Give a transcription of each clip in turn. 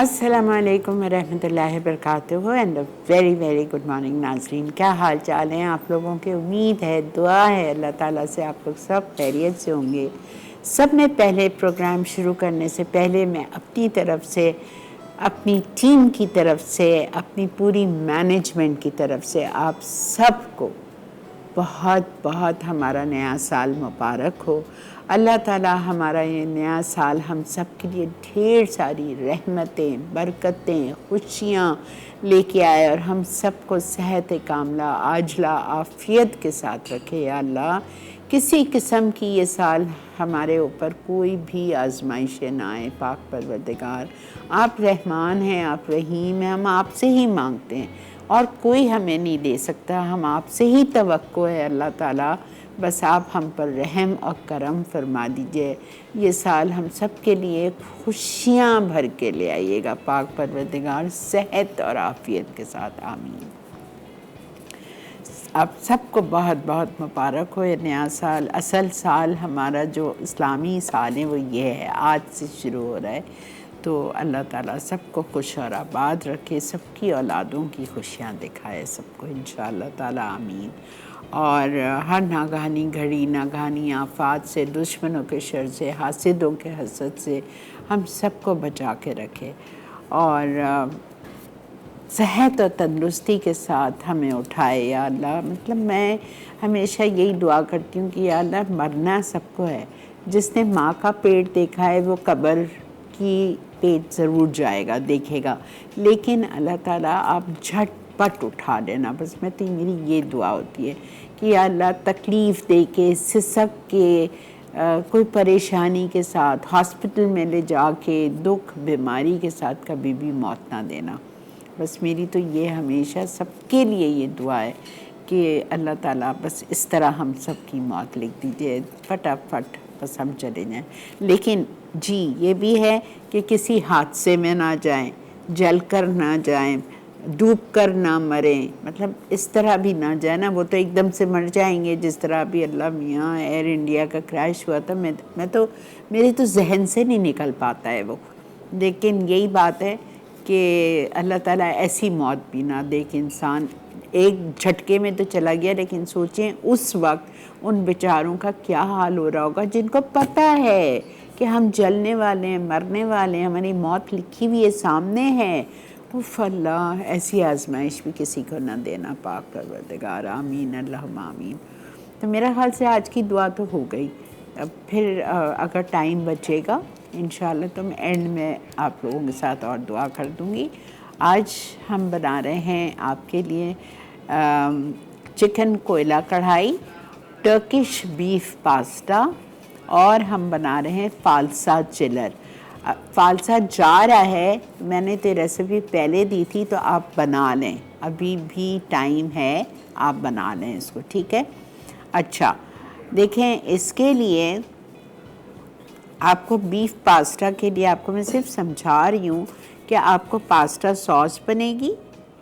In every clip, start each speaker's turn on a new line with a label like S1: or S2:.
S1: अस्सलामुअलैकुम रहमतुल्लाहि वबरकातुहू and very very good morning नाज़रीन। क्या हाल चाल हैं आप लोगों के? उम्मीद है, दुआ है अल्लाह ताला से आप लोग सब खैरियत से होंगे। सब में पहले प्रोग्राम शुरू करने से पहले मैं अपनी तरफ से, अपनी टीम की तरफ से, अपनी पूरी मैनेजमेंट की तरफ से आप सबको बहुत बहुत हमारा नया साल मुबारक हो। अल्लाह ताला हमारा ये नया साल हम सब के लिए ढेर सारी रहमतें, बरकतें, खुशियाँ लेके आए और हम सबको सेहत कामला, आजला, आफ़ियत के साथ रखे। या अल्लाह, किसी किस्म की ये साल हमारे ऊपर कोई भी आजमाइशें ना आए। पाक परवरदिगार, आप रहमान हैं, आप रहीम हैं, हम आपसे ही मांगते हैं और कोई हमें नहीं दे सकता। हम आपसे ही तवक्को है अल्लाह ताला, बस आप हम पर रहम और करम फरमा दीजिए। ये साल हम सब के लिए खुशियाँ भर के ले आइएगा पाक परवरदिगार, सेहत और आफ़ियत के साथ, आमीन। आप सबको बहुत बहुत मुबारक हो ये नया साल। असल साल हमारा जो इस्लामी साल है वो ये है, आज से शुरू हो रहा है। तो अल्लाह ताला सबको खुश और आबाद रखे, सबकी औलादों की खुशियाँ दिखाए सबको इंशाअल्लाह ताला, आमीन। और हर नागहानी घड़ी, नागहानी आफात से, दुश्मनों के शर से, हासिदों के हसद से हम सबको बचा के रखे और सेहत और तंदुरुस्ती के साथ हमें उठाए। या अल्लाह, मतलब मैं हमेशा यही दुआ करती हूँ कि या अल्लाह, मरना सबको है। जिसने माँ का पेट देखा है वो कब्र की पेट ज़रूर जाएगा, देखेगा, लेकिन अल्लाह ताला आप झटपट उठा लेना। बस मैं तो मेरी ये दुआ होती है कि या अल्लाह, तकलीफ़ दे के, सिसक के, कोई परेशानी के साथ हॉस्पिटल में ले जाके, दुख बीमारी के साथ कभी भी मौत ना देना। बस मेरी तो ये हमेशा सबके लिए ये दुआ है कि अल्लाह ताला बस इस तरह हम सब की मौत लिख दीजिए, फटाफट बस हम चले जाएं। लेकिन जी ये भी है कि किसी हादसे में ना जाएं, जल कर ना जाएं, डूब कर ना मरें, मतलब इस तरह भी ना जाए ना। वो तो एकदम से मर जाएंगे, जिस तरह अभी अल्लाह मियाँ एयर इंडिया का क्रैश हुआ था। मैं तो, मेरे तो जहन से नहीं निकल पाता है वो। लेकिन यही बात है कि अल्लाह ताला ऐसी मौत भी ना दे कि इंसान एक झटके में तो चला गया, लेकिन सोचें उस वक्त उन बेचारों का क्या हाल हो रहा होगा जिनको पता है कि हम जलने वाले हैं, मरने वाले हैं, हमारी मौत लिखी हुई है, सामने है। उफ़ अल्लाह, ऐसी आजमाइश भी किसी को ना देना पाक परवरदिगार, आमीन अल्लाहुम्मा आमीन। तो मेरा ख्याल से आज की दुआ तो हो गई। अब फिर अगर टाइम बचेगा इंशाअल्लाह तो मैं एंड में आप लोगों के साथ और दुआ कर दूँगी। आज हम बना रहे हैं आपके लिए चिकन कोयला कढ़ाई, टर्किश बीफ पास्ता और हम बना रहे हैं फालसा चिलर। फालसा जा रहा है, मैंने तो रेसिपी पहले दी थी, तो आप बना लें, अभी भी टाइम है, आप बना लें इसको, ठीक है। अच्छा देखें, इसके लिए आपको बीफ पास्ता के लिए आपको मैं सिर्फ समझा रही हूँ कि आपको पास्ता सॉस बनेगी,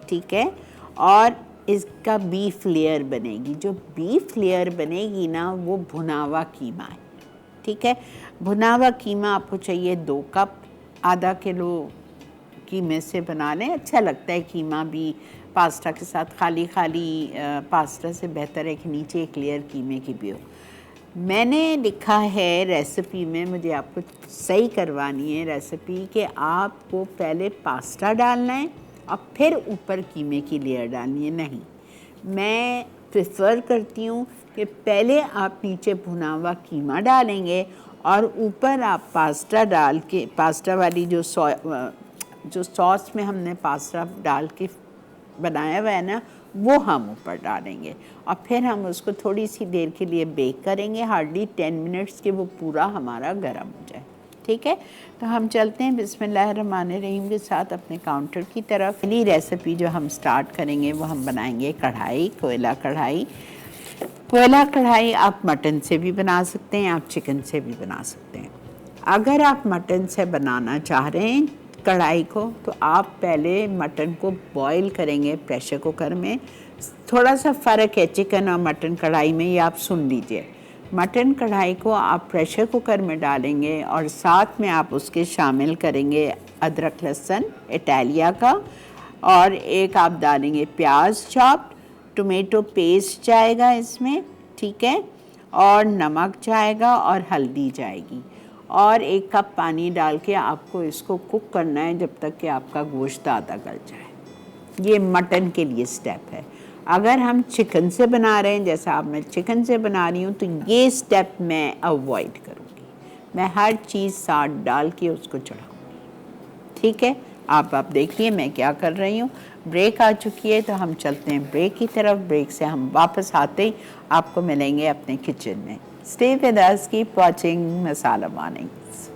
S1: ठीक है, और इसका बीफ लेयर बनेगी। जो बीफ लेयर बनेगी ना वो भुनावा कीमा है, ठीक है। भुनावा कीमा आपको चाहिए 2 कप, आधा किलो कीमे से बना लें, अच्छा लगता है कीमा भी पास्ता के साथ। खाली खाली पास्ता से बेहतर है कि नीचे एक लेयर कीमे की भी हो। मैंने लिखा है रेसिपी में, मुझे आपको सही करवानी है रेसिपी, कि आपको पहले पास्ता डालना है और फिर ऊपर कीमे की लेयर डालनी है। नहीं, मैं प्रेफर करती हूँ कि पहले आप नीचे भुना हुआ कीमा डालेंगे और ऊपर आप पास्ता डाल के, पास्ता वाली जो सॉस में हमने पास्ता डाल के बनाया हुआ है ना, वो हम ऊपर डालेंगे और फिर हम उसको थोड़ी सी देर के लिए बेक करेंगे, हार्डली 10 मिनट्स के, वो पूरा हमारा गर्म हो जाए, ठीक है। तो हम चलते हैं बिस्मिल्लाहिर्रहमानिर्रहीम के साथ अपने काउंटर की तरफ। पहली रेसिपी जो हम स्टार्ट करेंगे वो हम बनाएंगे कढ़ाई, कोयला कढ़ाई। कोयला कढ़ाई आप मटन से भी बना सकते हैं, आप चिकन से भी बना सकते हैं। अगर आप मटन से बनाना चाह रहे हैं कढ़ाई को, तो आप पहले मटन को बॉईल करेंगे प्रेशर कुकर में। थोड़ा सा फ़र्क है चिकन और मटन कढ़ाई में, ये आप सुन लीजिए। मटन कढ़ाई को आप प्रेशर कुकर में डालेंगे और साथ में आप उसके शामिल करेंगे अदरक लहसुन इटालिया का, और एक आप डालेंगे प्याज चॉप्ड, टोमेटो पेस्ट जाएगा इसमें, ठीक है, और नमक जाएगा और हल्दी जाएगी, और 1 कप पानी डाल के आपको इसको कुक करना है जब तक कि आपका गोश्त आधा गल जाए। ये मटन के लिए स्टेप है। अगर हम चिकन से बना रहे हैं, जैसा आप मैं चिकन से बना रही हूँ, तो ये स्टेप मैं अवॉइड करूँगी। मैं हर चीज़ साथ डाल के उसको चढ़ाऊँगी, ठीक है। आप देखिए मैं क्या कर रही हूँ। ब्रेक आ चुकी है तो हम चलते हैं ब्रेक की तरफ। ब्रेक से हम वापस आते ही आपको मिलेंगे अपने किचन में। Stay with us, keep watching masala mornings.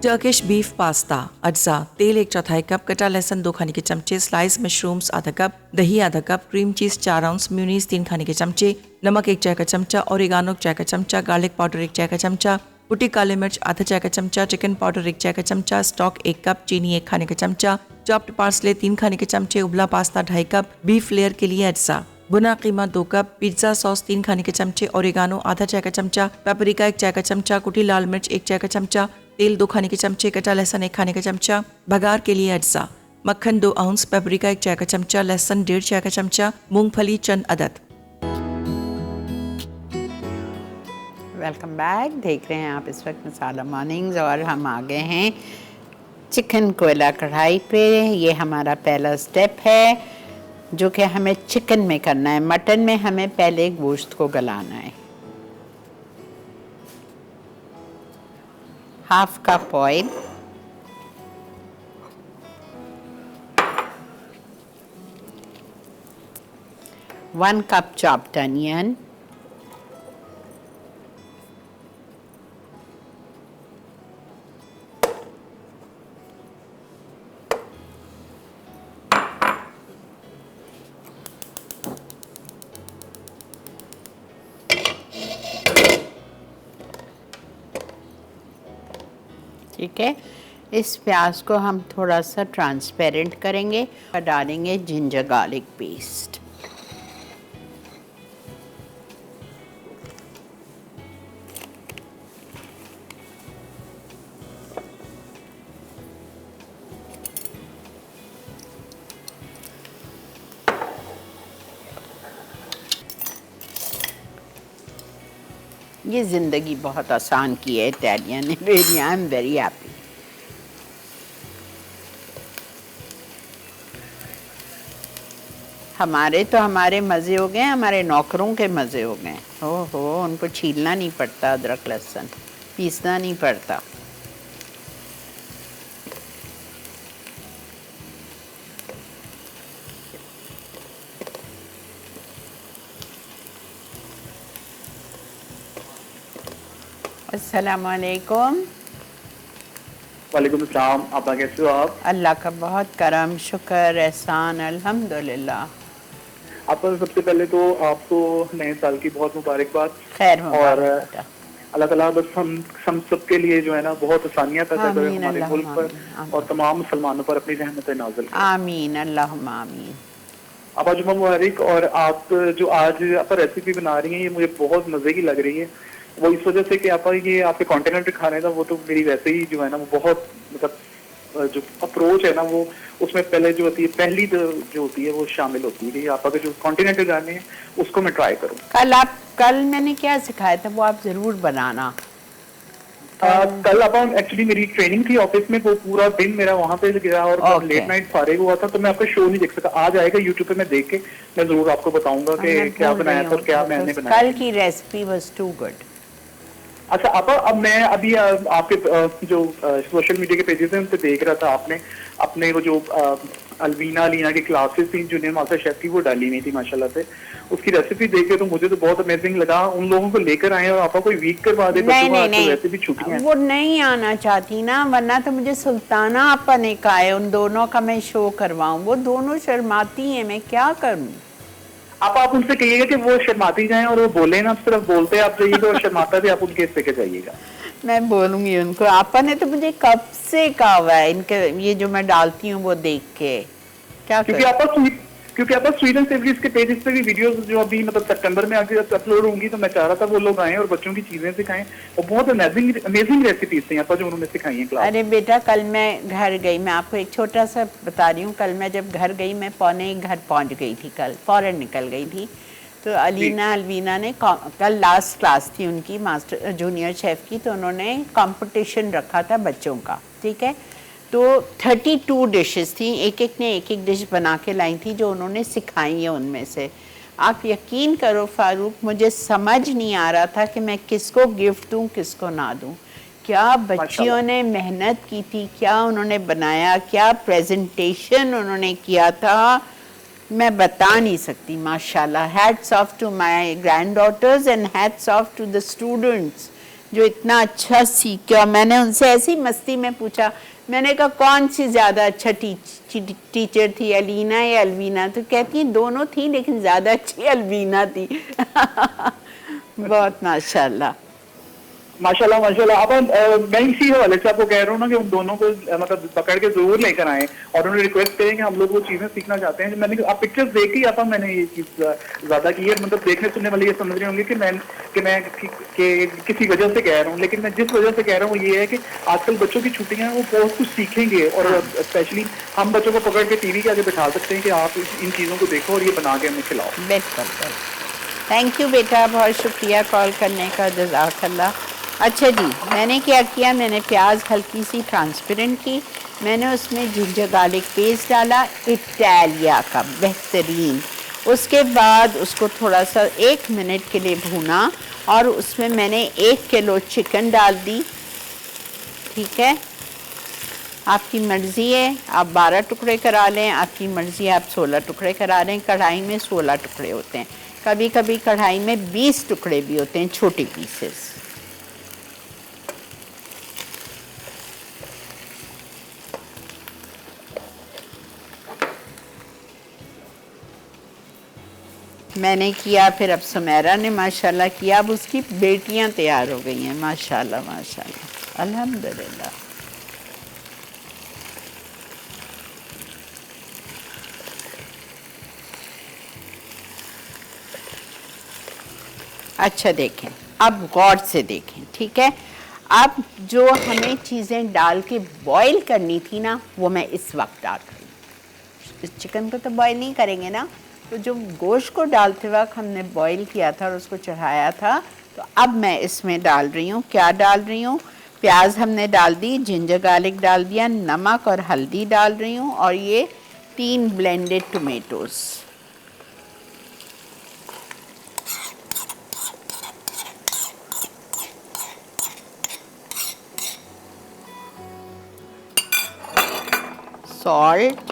S2: Turkish beef pasta अज्जा। तेल 1/4 कप, कटा लहसुन 2 खाने के चमचे, स्लाइस मशरूम्स आधा कप, दही आधा कप, क्रीम चीज 4 आउंस, म्यूनीस 3 खाने के चमचे, नमक 1 चाय का चमचा, ओरिगानो 1 चाय का चमचा, गार्लिक पाउडर 1 चाय का चमचा, कुटी काली मिर्च आधा चाय का चमचा, चिकन पाउडर 1 चाय का चमचा, स्टॉक 1 कप, चीनी 1 खाने का चमचा, चॉप्ड पार्सले 3 खाने के चमचे, उबला पास्ता 2.5 कप, बीफ लेयर के लिए अज्जा, बुना कीमा 2 कप, पिज्जा सॉस 3 खाने के चमचे, ओरिगानो आधा चाय का चमचा, पेपरिका 1 चाय का चमचा, कुटी लाल मिर्च 1 चाय का चमचा, तेल 2 खाने के चमचे, कटा लहसुन 1 खाने का चमचा, बघार के लिए अज्जा, मक्खन 2 आउंस, पेपरिका 1 चाय का चमचा, लहसुन 1.5 चाय का चमचा, मूंगफली चंद अदद।
S1: Welcome back. देख रहे हैं आप इस वक्त मसाला मॉर्निंग्स, और हम आ गए हैं चिकन कोयला कढ़ाई पे। ये हमारा पहला स्टेप है जो कि हमें चिकन में करना है। मटन में हमें पहले गोश्त को गलाना है। 1/2 cup oil, 1 cup chopped onion, ठीक है। इस प्याज को हम थोड़ा सा ट्रांसपेरेंट करेंगे और डालेंगे जिंजर गार्लिक पेस्ट। ये ज़िंदगी बहुत आसान की है इटालियन ने। Really I am very happy. हमारे मज़े हो गए, हमारे नौकरों के मज़े हो गए। ओहो, उनको छीलना नहीं पड़ता, अदरक लहसुन पीसना नहीं पड़ता। अस्सलाम वालेकुम।
S3: वालेकुम अस्सलाम। आप कैसे हो? आप?
S1: अल्लाह का बहुत करम, शुक्र, एहसान, अल्हम्दुलिल्लाह।
S3: आपको सबसे पहले तो आपको नए साल की बहुत मुबारकबाद।
S1: खैर
S3: और अल्लाह ताला बस हम सबके लिए जो है ना बहुत आसानियाँ पैदा करे हमारे मुल्क पर और तमाम मुसलमानों पर अपनी रहमतें नाज़िल करे।
S1: आमीन, अल्लाहुम्मा आमीन।
S3: आप आज जुम्मा मुबारक। और आप जो आज आप रेसिपी बना रही हैं ये मुझे बहुत मज़े की लग रही है। वो इस वजह से कि आप ये आपके कॉन्टिनेंट खाने था वो तो मेरी वैसे ही जो है ना वो बहुत मतलब जो अप्रोच है ना वो उसमें पहले जो होती है पहली जो होती है वो शामिल होती है। आप अगर जो कॉन्टिनेंटल गाने हैं उसको मैं ट्राई करूँ।
S1: कल मैंने क्या सिखाया था वो आप जरूर बनाना।
S3: कल अब एक्चुअली मेरी ट्रेनिंग थी ऑफिस में, वो पूरा दिन मेरा वहाँ पे गया और लेट नाइट फारिग हुआ था तो मैं आपका शो नहीं देख सका। आज आएगा यूट्यूब पे, मैं देख के मैं जरूर आपको बताऊंगा कि क्या बनाया था और क्या मैंने बनाया।
S1: कल की रेसिपी वाज टू गुड।
S3: अच्छा आपा, अब मैं अभी आपके जो सोशल मीडिया के पेजेस हैं उन पे देख रहा था, आपने अपने वो जो अलवीना अलीना की क्लासेस थी जूनियर मास्टर शेफ की वो डाली नहीं थी माशाल्लाह से। उसकी रेसिपी देख के तो मुझे तो बहुत अमेजिंग लगा। उन लोगों को लेकर आए और आपा कोई वीक करवा दे।
S1: नहीं,
S3: वैसे भी छुट्टियां
S1: वो नहीं आना चाहती ना, वरना तो मुझे सुल्ताना आपा ने कहा है उन दोनों का मैं शो करवाऊं। वो दोनों शर्माती हैं, मैं क्या करूं।
S3: आप उनसे कहिएगा कि वो शर्माती जाएं और वो बोले ना, सिर्फ बोलते आप जाइएगा और शर्माता भी आप उनके हिस्से के जाइएगा।
S1: मैं बोलूंगी उनको। आपा ने तो मुझे कब से कहा हुआ है इनके ये जो मैं डालती हूँ वो देख के। क्या
S3: क्योंकि आपा क्योंकि आप स्वीट एंड सेवरीज के पेजेस पे भी वीडियोस जो अभी मतलब सितंबर में आगे अपलोड होंगी, तो मैं चाह रहा था वो लोग आएं और बच्चों की चीजें सिखाएं, और बहुत अमेजिंग रेसिपीज थी यहाँ पर जो उन्होंने सिखाई है क्लास।
S1: अरे बेटा, कल मैं घर गई, मैं आपको एक छोटा सा बता रही हूँ। कल मैं जब घर गई, मैं पौने घर पहुँच गई थी, कल फ़ौरन निकल गई थी। तो अलवीना ने कल लास्ट क्लास थी उनकी मास्टर जूनियर शेफ़ की, तो उन्होंने कंपटीशन रखा था बच्चों का, ठीक है। तो 32 डिशेस थी, एक एक ने एक एक डिश बना के लाई थी जो उन्होंने सिखाई है उनमें से। आप यकीन करो फारूक, मुझे समझ नहीं आ रहा था कि मैं किसको गिफ्ट दूँ किसको ना दूँ। क्या बच्चियों ने मेहनत की थी, क्या उन्होंने बनाया, क्या प्रेजेंटेशन उन्होंने किया था, मैं बता नहीं सकती। माशाल्लाह, hats off to my granddaughters and hats off to the students जो इतना अच्छा सीखा। मैंने उनसे ऐसी मस्ती में पूछा, मैंने कहा कौन सी ज़्यादा अच्छा टीचर थी, अलीना या अलवीना? तो कहती हैं दोनों थी, लेकिन ज़्यादा अच्छी अलवीना थी। बहुत माशाल्लाह।
S3: माशाल्लाह माशाल्लाह। अब मैं इसी हवाले से आपको कह रहा हूँ ना कि उन दोनों को मतलब पकड़ के जरूर लेकर आए और उन्हें रिक्वेस्ट करें कि हम लोग वो चीजें सीखना चाहते हैं। मैंने आप पिक्चर्स देख ही आता, मैंने ये चीज ज्यादा की है, मतलब देखने सुनने वाले ये समझ रहे होंगे कि मैं किसी वजह से कह रहा हूँ, लेकिन मैं जिस वजह से कह रहा हूँ वो ये है कि आजकल बच्चों की छुट्टियां हैं, वो बहुत कुछ सीखेंगे, और स्पेशली हम बच्चों को पकड़ के टीवी के आगे बिठा सकते हैं कि आप इन चीजों को देखो और ये बना के हमें खिलाओ।
S1: बिल्कुल। थैंक यू बेटा, बहुत शुक्रिया कॉल करने का, जज़ाकल्लाह। अच्छा जी, मैंने क्या किया, मैंने प्याज हल्की सी ट्रांसपेरेंट की, मैंने उसमें जिंजर गार्लिक पेस्ट डाला इटालिया का बेहतरीन। उसके बाद उसको थोड़ा सा 1 मिनट के लिए भूना और उसमें मैंने 1 किलो चिकन डाल दी, ठीक है। आपकी मर्ज़ी है, आप 12 टुकड़े करा लें, आपकी मर्ज़ी है आप 16 टुकड़े करा लें। कढ़ाई में 16 टुकड़े होते हैं, कभी कभी कढ़ाई में 20 टुकड़े भी होते हैं, छोटे पीसेस। मैंने किया, फिर अब सुमेरा ने माशाल्लाह किया, अब उसकी बेटियां तैयार हो गई हैं, माशाल्लाह माशाल्लाह, अल्हम्दुलिल्लाह। अच्छा देखें, अब गौर से देखें, ठीक है। अब जो हमें चीज़ें डाल के बॉईल करनी थी ना, वो मैं इस वक्त डाल रही हूँ। इस चिकन को तो बॉईल नहीं करेंगे ना, तो जो गोश्त को डालते वक्त हमने बॉईल किया था और उसको चढ़ाया था, तो अब मैं इसमें डाल रही हूँ, क्या डाल रही हूँ, प्याज हमने डाल दी, जिंजर गार्लिक डाल दिया, नमक और हल्दी डाल रही हूँ, और ये 3 ब्लेंडेड टोमेटोज़। सॉल्ट,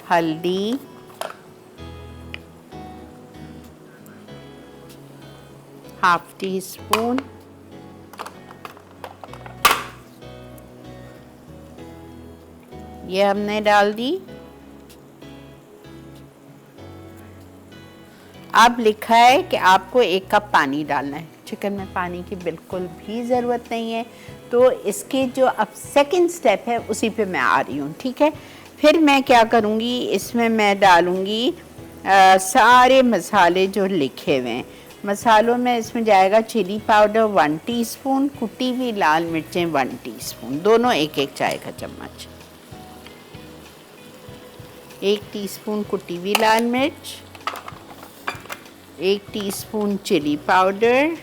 S1: हल्दी, ½ टीस्पून, ये हमने डाल दी। अब लिखा है कि आपको 1 कप पानी डालना है। चिकन में पानी की बिल्कुल भी ज़रूरत नहीं है, तो इसके जो अब सेकंड स्टेप है उसी पे मैं आ रही हूँ, ठीक है। फिर मैं क्या करूँगी, इसमें मैं डालूँगी सारे मसाले जो लिखे हुए हैं। मसालों में इसमें जाएगा चिली पाउडर 1 टीस्पून, कुटी हुई लाल मिर्चें 1 टीस्पून, दोनों 1-1 चाय का चम्मच, 1 टीस्पून कुटी हुई लाल मिर्च, 1 टीस्पून चिली पाउडर,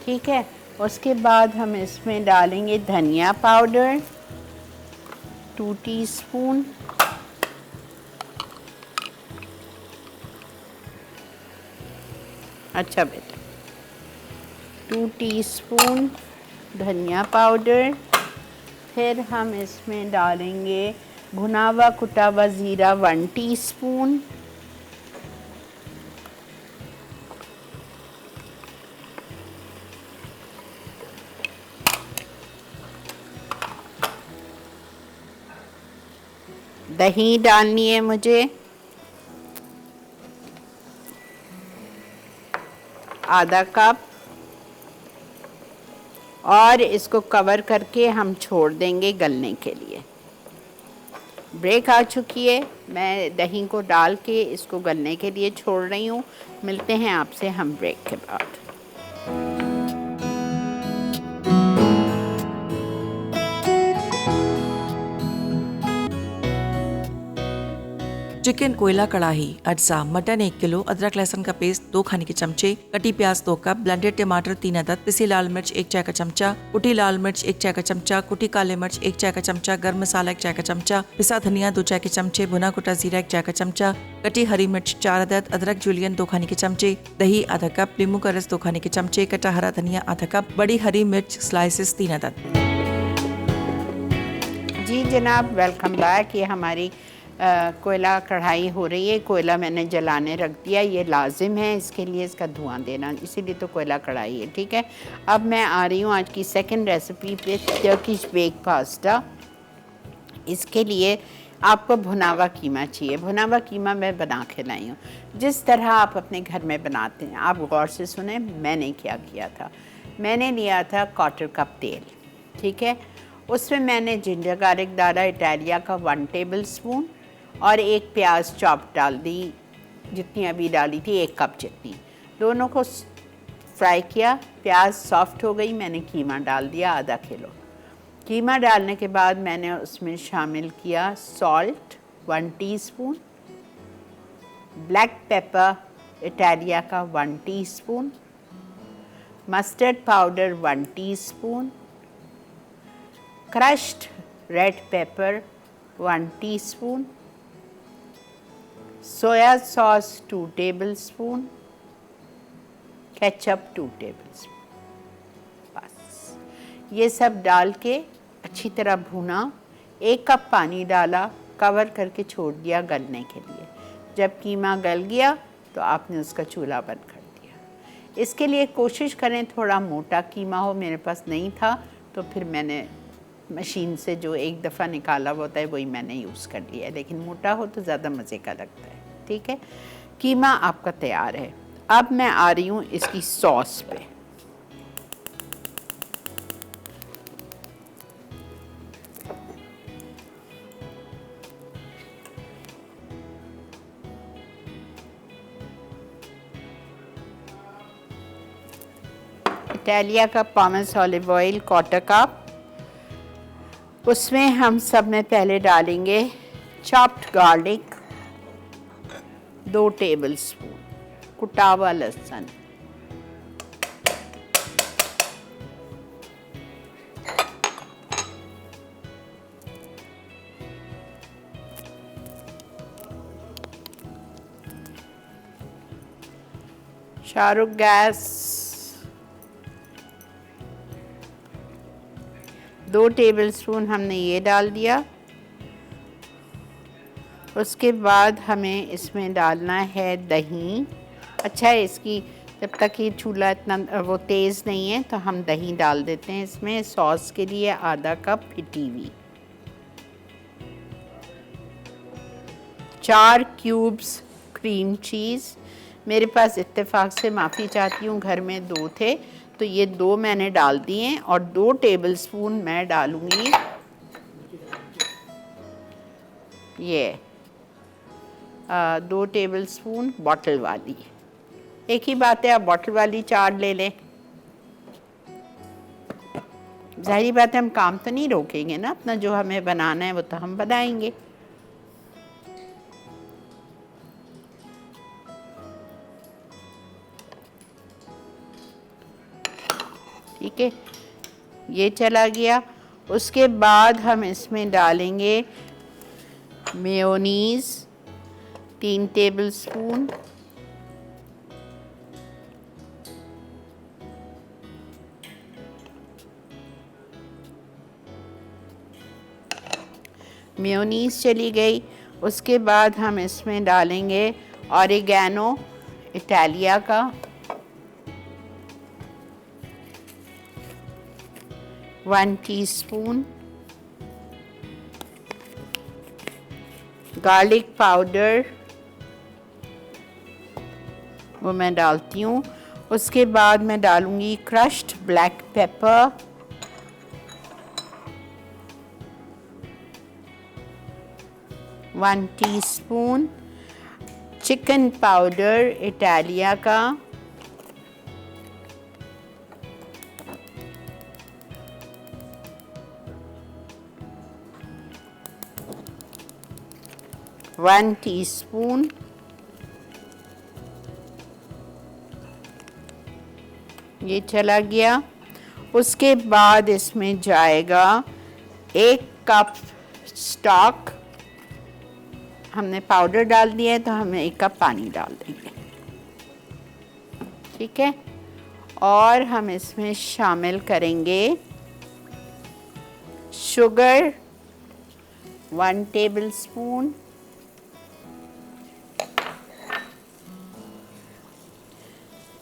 S1: ठीक है। उसके बाद हम इसमें डालेंगे धनिया पाउडर 2 टीस्पून, अच्छा बेटा, 2 टीस्पून धनिया पाउडर। फिर हम इसमें डालेंगे भुना हुआ कुटा हुआ ज़ीरा 1 टीस्पून, दही डालनी है मुझे आधा कप, और इसको कवर करके हम छोड़ देंगे गलने के लिए। ब्रेक आ चुकी है, मैं दही को डाल के इसको गलने के लिए छोड़ रही हूँ। मिलते हैं आपसे हम ब्रेक के बाद।
S2: चिकन कोयला कढ़ाई, अज्जा, मटन 1 किलो, अदरक लहसुन का पेस्ट 2 खाने के चमचे, कटी प्याज 2 कप, ब्लेंडेड टमाटर 3 अदद, पिसी लाल मिर्च 1 चाय का चमचा, कुटी लाल मिर्च 1 चाय का चमचा, कुटी काले मिर्च 1 चाय का चमचा, गर्म मसाला 1 चाय का चमचा, पिसा धनिया 2 चाय के चमचे, भुना कुटा जीरा 1 चाय का चमचा, कटी हरी मिर्च 4 अदद, अदरक जूलियन 2 खाने के चमचे, दही आधा कप, नींबू का रस 2 खाने के चमचे, कटा हरा धनिया आधा कप, बड़ी हरी मिर्च स्लाइसेस 3 अदद।
S1: जी जनाब, वेलकम बैक। ये हमारी कोयला कढ़ाई हो रही है। कोयला मैंने जलाने रख दिया, ये लाजिम है इसके लिए इसका धुआं देना, इसीलिए तो कोयला कढ़ाई है। ठीक है, अब मैं आ रही हूँ आज की सेकंड रेसिपी पे, टर्किश बेक पास्ता। इसके लिए आपको भुनावा कीमा चाहिए। भुनावा कीमा मैं बना के लाई हूँ जिस तरह आप अपने घर में बनाते हैं। आप गौर से सुने मैंने क्या किया था। मैंने लिया था 1/4 कप तेल, ठीक है। उसमें मैंने जिंजर गार्लिक डाला, इटालिया का 1 टेबल स्पून, और 1 प्याज चॉप डाल दी, जितनी अभी डाली थी 1 कप जितनी। दोनों को फ्राई किया, प्याज सॉफ्ट हो गई, मैंने कीमा डाल दिया आधा किलो। कीमा डालने के बाद मैंने उसमें शामिल किया salt 1 teaspoon, black pepper Italia का 1 teaspoon, mustard powder 1 teaspoon, crushed red pepper 1 teaspoon, soya sauce 2 tablespoon, ketchup 2 tablespoon. बस ये सब डाल के अच्छी तरह भूना। 1 कप पानी डाला, कवर करके छोड़ दिया गलने के लिए। जब कीमा गल गया तो आपने उसका चूल्हा बंद कर दिया। इसके लिए कोशिश करें थोड़ा मोटा कीमा हो। मेरे पास नहीं था तो फिर मैंने मशीन से जो एक दफ़ा निकाला हुआ होता है वही मैंने यूज़ कर लिया है, लेकिन मोटा हो तो ज़्यादा मज़े का लगता है। ठीक है, कीमा आपका तैयार है। अब मैं आ रही हूँ इसकी सॉस पे। इटालिया का पामस ऑलिव ऑयल 1/4 कप। उसमें हम सब में पहले डालेंगे चॉप्ड गार्लिक 2 टेबलस्पून, कुटा हुआ लहसुन, शाहरुख गैस 2 टेबलस्पून हमने ये डाल दिया। उसके बाद हमें इसमें डालना है दही। अच्छा है, इसकी जब तक ये चूल्हा इतना वो तेज़ नहीं है तो हम दही डाल देते हैं इसमें। सॉस के लिए आधा कप फिटी हुई, 4 क्यूब्स क्रीम चीज़। मेरे पास इत्तेफाक से, माफ़ी चाहती हूँ, घर में 2 थे तो ये 2 मैंने डाल दिए हैं। और 2 टेबलस्पून मैं डालूँगी ये 2 टेबलस्पून बॉटल वाली। एक ही बात है, आप बॉटल वाली 4 ले लें। जाहिर बात है हम काम तो नहीं रोकेंगे ना अपना, जो हमें बनाना है वो तो हम बनाएंगे। ठीक है, ये चला गया। उसके बाद हम इसमें डालेंगे मेयोनीज़ 3 टेबलस्पून, मेयोनीज़ चली गई। उसके बाद हम इसमें डालेंगे ऑरिगैनो इटालिया का 1 टीस्पून, गार्लिक पाउडर वो मैं डालती हूँ। उसके बाद मैं डालूँगी crushed black pepper, one teaspoon chicken powder Italia का, वन टीस्पून ये चला गया। उसके बाद इसमें जाएगा 1 कप स्टॉक। हमने पाउडर डाल दिया है तो हमें 1 कप पानी डाल देंगे, ठीक है। और हम इसमें शामिल करेंगे शुगर 1 टेबलस्पून,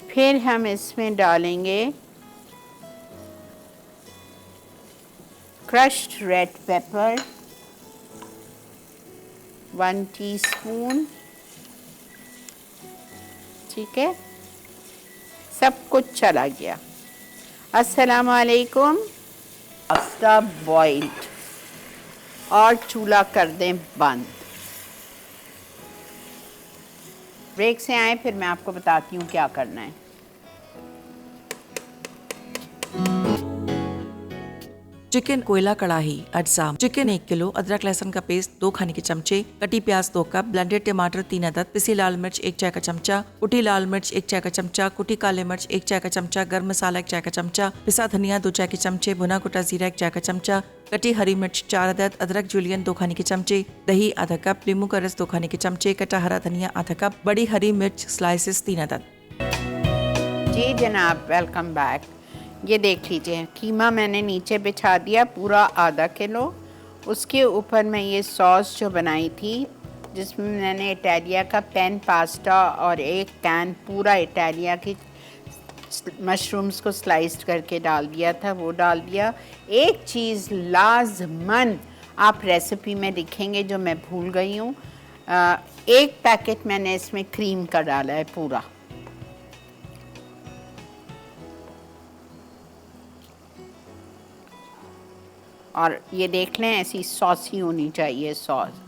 S1: फिर हम इसमें डालेंगे क्रश्ड रेड पेपर 1 टीस्पून, ठीक है। सब कुछ चला गया। अस्सलाम वालेकुम। पास्ता बॉइल्ड और चूल्हा कर दें बंद। ब्रेक से आए फिर मैं आपको बताती हूँ क्या करना है।
S2: चिकन कोयला कढ़ाई अज्जा। चिकन 1 किलो, अदरक लहसुन का पेस्ट 2 खाने के चमचे, कटी प्याज 2 कप, ब्लेंडेड टमाटर 3 अदद, पिसी लाल मिर्च 1 चाय का चमचा, कुटी लाल मिर्च 1 चाय का चमचा, कुटी काले मिर्च 1 चाय का चमचा, गर्म मसाला 1 चाय का चमचा, पिसा धनिया 2 चाय के चमचे, भुना कुटा जीरा 1 चाय का चमचा, कटी हरी मिर्च 4 अदद, अदरक जूलियन 2 खाने के चमचे, दही आधा कप, नींबू का रस 2 खाने के चमचे, कटा हरा धनिया आधा कप, बड़ी हरी मिर्च स्लाइसेस 3 अदद।
S1: जी जनाब, वेलकम बैक। ये देख लीजिए कीमा मैंने नीचे बिछा दिया पूरा आधा किलो। उसके ऊपर मैं ये सॉस जो बनाई थी जिसमें मैंने इटालिया का पैन पास्ता और 1 कैन पूरा इटालिया की मशरूम्स को स्लाइस्ड करके डाल दिया था, वो डाल दिया। एक चीज़ लाजमन आप रेसिपी में लिखेंगे जो मैं भूल गई हूँ, 1 पैकेट मैंने इसमें क्रीम का डाला है पूरा। और ये देख लें ऐसी सॉसी होनी चाहिए सॉस।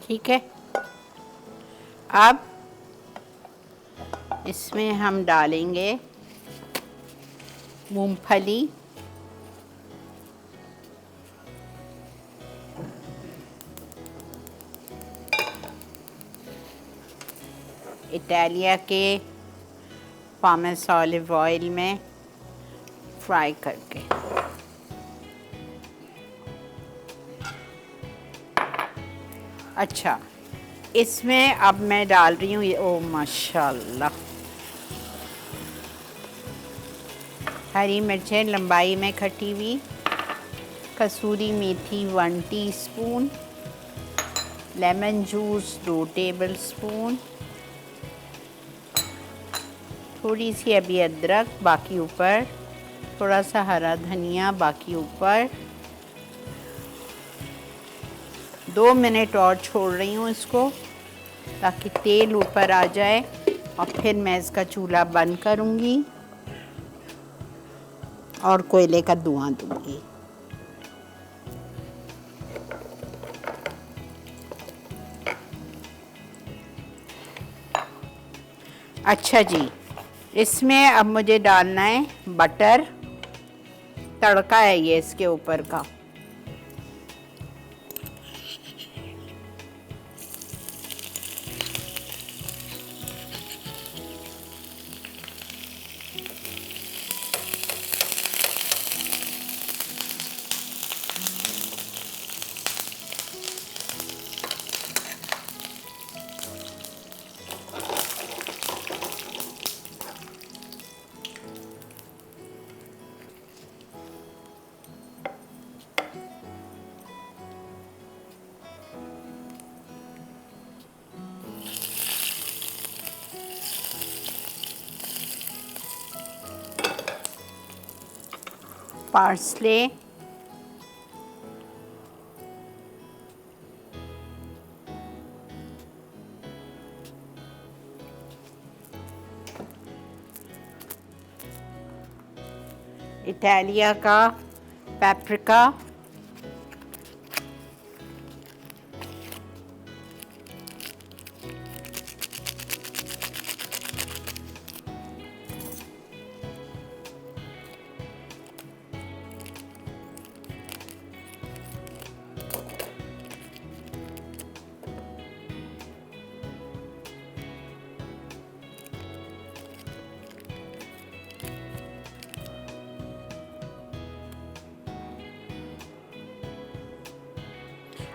S1: ठीक है, अब इसमें हम डालेंगे मूंगफली, इटालिया के पामेस ऑलिव ऑयल में फ्राई करके। अच्छा, इसमें अब मैं डाल रही हूँ ये, ओ माशाल्लाह, हरी मिर्चें लंबाई में कटी हुई, कसूरी मेथी 1 टीस्पून, लेमन जूस 2 टेबलस्पून, थोड़ी सी अभी अदरक, बाकी ऊपर, थोड़ा सा हरा धनिया, बाकी ऊपर। 2 मिनट और छोड़ रही हूँ इसको ताकि तेल ऊपर आ जाए और फिर मैं इसका चूल्हा बंद करूँगी और कोयले का धुआं दूँगी। अच्छा जी, इसमें अब मुझे डालना है बटर, तड़का है ये इसके ऊपर का। पार्सले, इटालिया का पेपरिका,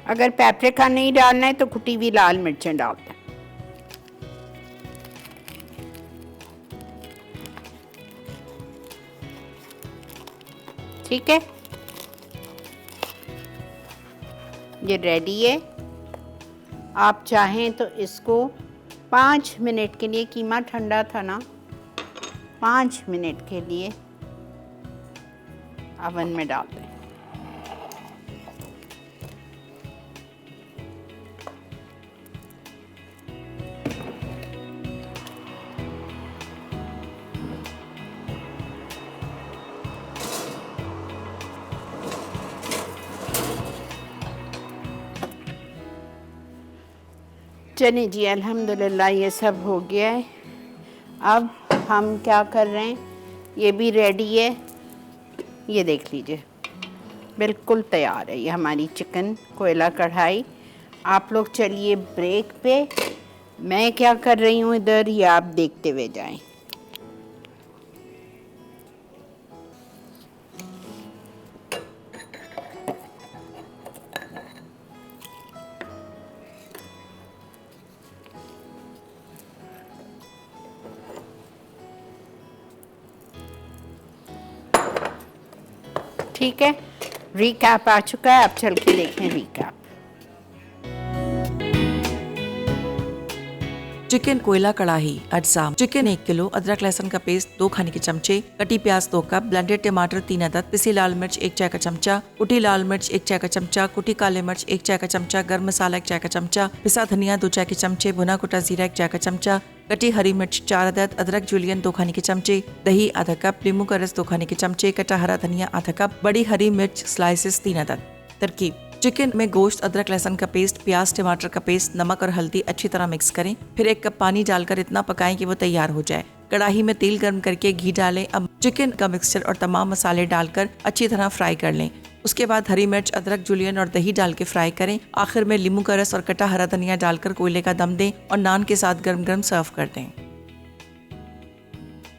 S1: अगर पेपरिका नहीं डालना है तो कुटी हुई लाल मिर्चें डाल दें। ठीक है, ये रेडी है। आप चाहें तो इसको 5 मिनट के लिए, कीमा ठंडा था ना, 5 मिनट के लिए ओवन में डाल दें। चलिए जी, अल्हम्दुलिल्लाह ये सब हो गया है। अब हम क्या कर रहे हैं, ये भी रेडी है, ये देख लीजिए बिल्कुल तैयार है ये हमारी चिकन कोयला कढ़ाई। आप लोग चलिए ब्रेक पे, मैं क्या कर रही हूँ इधर ये आप देखते हुए जाएं। ठीक है, रिकैप आ चुका है, अब चल के देखें रिकैप।
S2: चिकन कोयला कढ़ाई अज्जा। चिकन 1 किलो, अदरक लहसुन का पेस्ट 2 खाने के चमचे, कटी प्याज 2 कप, ब्लेंडेड टमाटर 3 अदद, पिसी लाल मिर्च 1 चाय का चमचा, कुटी लाल मिर्च 1 चाय का चमचा, कुटी काले मिर्च 1 चाय का चमचा, गर्म मसाला 1 चाय का चमचा, पिसा धनिया 2 चाय के चमचे, भुना कुटा जीरा 1 चाय का चमचा, कटी हरी मिर्च 4 अदद, अदरक जूलियन 2 खाने के चमचे, दही आधा कप, नींबू का रस 2 खाने के चमचे, कटा हरा धनिया आधा कप, बड़ी हरी मिर्च स्लाइसेस 3 अदद। तरकीब: चिकन में गोश्त, अदरक लहसुन का पेस्ट, प्याज टमाटर का पेस्ट, नमक और हल्दी अच्छी तरह मिक्स करें। फिर 1 कप पानी डालकर इतना पकाएं कि वो तैयार हो जाए। कढ़ाई में तेल गर्म करके घी डालें। अब चिकन का मिक्सचर और तमाम मसाले डालकर अच्छी तरह फ्राई कर लें। उसके बाद हरी मिर्च, अदरक जूलियन और दही डाल के फ्राई करें। आखिर में नींबू का रस और कटा हरा धनिया डालकर कोयले का दम दें और नान के साथ गर्म गर्म सर्व कर दें।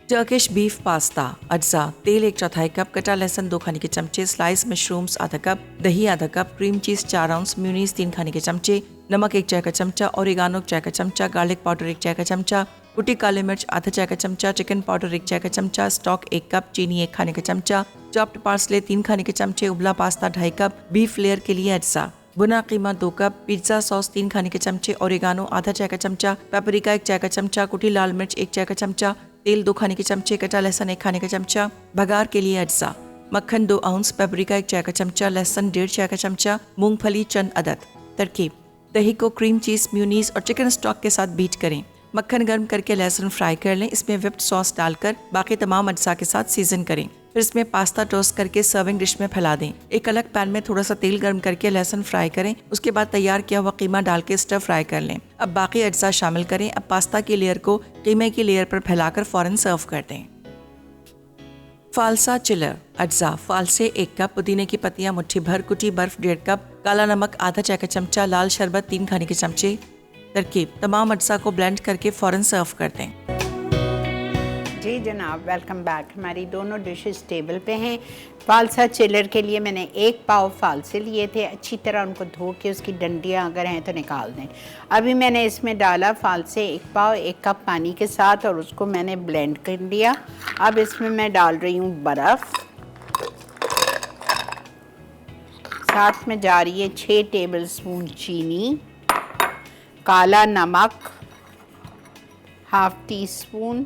S2: टर्किश बीफ पास्ता अज्जा। तेल 1/4 कप, कटा लहसुन 2 खाने के चमचे, स्लाइस मशरूम्स आधा कप, दही आधा कप, क्रीम चीज 4 आउंस, म्यूनीस 3 खाने के चमचे, नमक 1 चाय का चमचा, ओरिगानो 1 चाय का चमचा, गार्लिक पाउडर 1 चाय का चमचा, कुटी काले मिर्च आधा चाय का चमचा, चिकन पाउडर 1 चाय का चमचा, स्टॉक 1 कप, चीनी 1 खाने का चमचा, चॉप्ड पार्सले 3 खाने के चमचे, उबला पास्ता 2.5 कप, बीफ लेयर के लिए अज्जा, भुना कीमा 2 कप, पिज्जा सॉस 3 खाने के चमचे, ओरिगानो आधा चाय का चमचा, पेपरिका 1 चाय का चमचा, कुटी लाल मिर्च 1 चाय का चमचा, तेल 2 खाने के चमचे, कटा लहसुन 1 खाने का चमचा, बघार के लिए अज्जा, मक्खन 2 आउंस, पेपरिका 1 चाय का चमचा, लहसुन 1.5 चाय का चमचा, मूंगफली चंद अदद। तरकीब: दही को क्रीम चीज, म्यूनीस और चिकन स्टॉक के साथ बीट करें। मक्खन गर्म करके लहसुन फ्राई कर लें। इसमें व्हिप्ड सॉस डालकर बाकी तमाम अज्जा के साथ सीजन करें। फिर इसमें पास्ता टोस्ट करके सर्विंग डिश में फैला दें। एक अलग पैन में थोड़ा सा तेल गर्म करके लहसुन फ्राई करें। उसके बाद तैयार किया हुआ कीमा डाल के स्टर फ्राई कर लें। अब बाकी अज्जा शामिल करें। अब पास्ता की लेयर को कीमे की लेयर पर फैलाकर फौरन सर्व कर दें। फालसा चिलर अज्जा। फालसे 1 कप, पुदीने की पत्तियां मुट्ठी भर, कुटी बर्फ 1.5 कप, काला नमक आधा चाय का चमचा, लाल शरबत 3 खाने के चमचे। तरकीब: तमाम अज्जा को ब्लेंड करके फौरन सर्व कर दें।
S1: जी जनाब, वेलकम बैक। हमारी दोनों डिशेस टेबल पे हैं। फालसा चिलर के लिए मैंने 1 पाव फालसे लिए थे। अच्छी तरह उनको धो के उसकी डंडियाँ अगर हैं तो निकाल दें। अभी मैंने इसमें डाला फालसे 1 पाव 1 कप पानी के साथ और उसको मैंने ब्लेंड कर लिया। अब इसमें मैं डाल रही हूँ बर्फ़, साथ में जा रही है 6 टेबल स्पून चीनी, काला नमक ½ टीस्पून,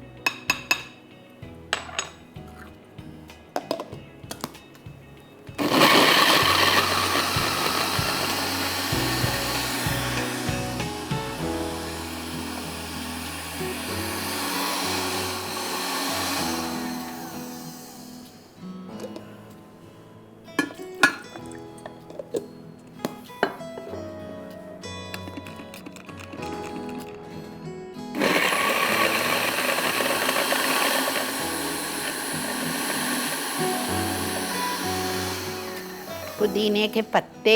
S1: पुदीने के पत्ते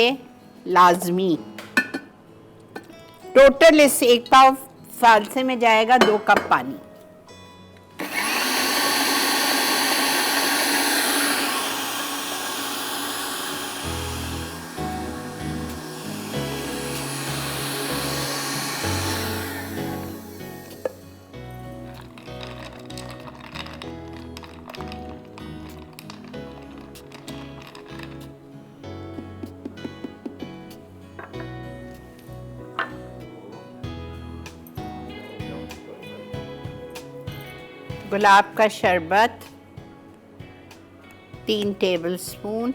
S1: लाजमी। टोटल इस एक पाव फालसे में जाएगा 2 कप पानी। गुलाब का शरबत 3 टेबलस्पून,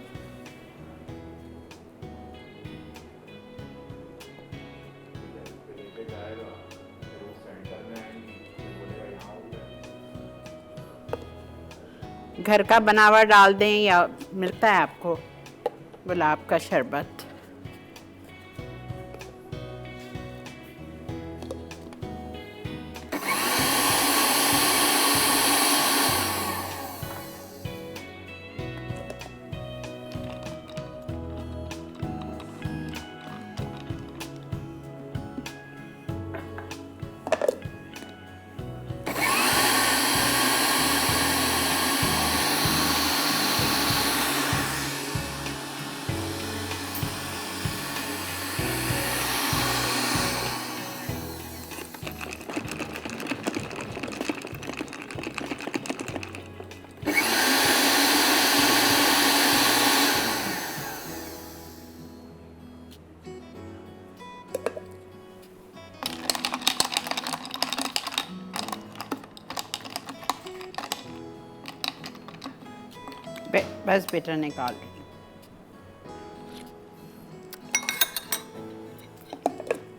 S1: घर का बना हुआ डाल दें या मिलता है आपको गुलाब का शरबत। बस बेटा निकाल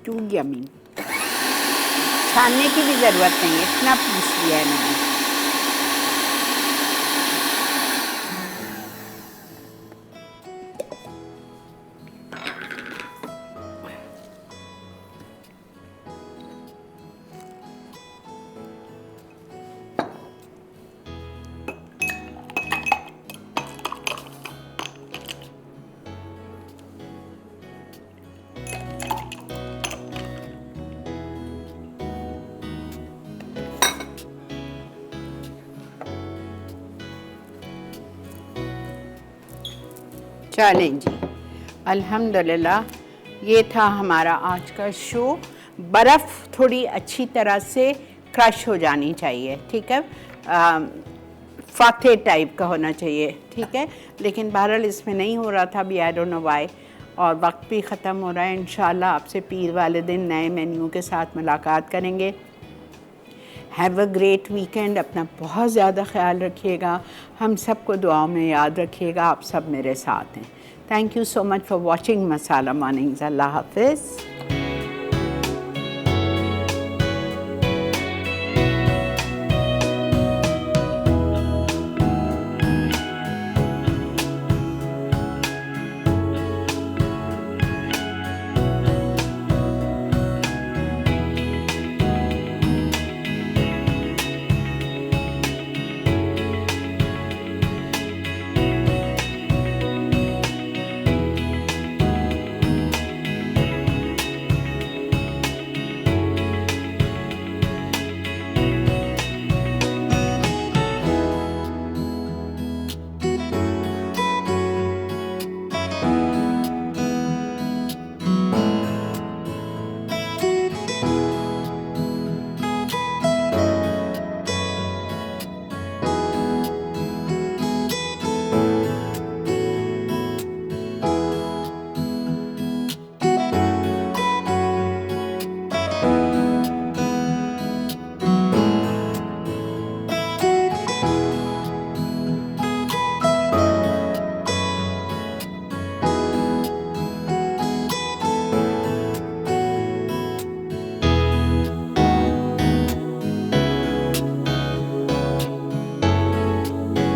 S1: टू यमी। छानने की भी ज़रूरत नहीं है, इतना पीस लिया है मैंने। चलें जी, अल्हम्दुलिल्लाह ये था हमारा आज का शो। बर्फ़ थोड़ी अच्छी तरह से क्रश हो जानी चाहिए, ठीक है, फाते टाइप का होना चाहिए, ठीक है। लेकिन बहरहाल इसमें नहीं हो रहा था, अभी आई डोंट नो व्हाई, और वक्त भी ख़त्म हो रहा है। इंशाल्लाह आपसे पीर वाले दिन नए मेन्यू के साथ मुलाकात करेंगे। Have a great weekend. अपना बहुत ज़्यादा ख्याल रखिएगा, हम सबको दुआओं में याद रखिएगा। आप सब मेरे साथ हैं। Thank you so much for watching Masala Mornings. Allah हाफ़िज़।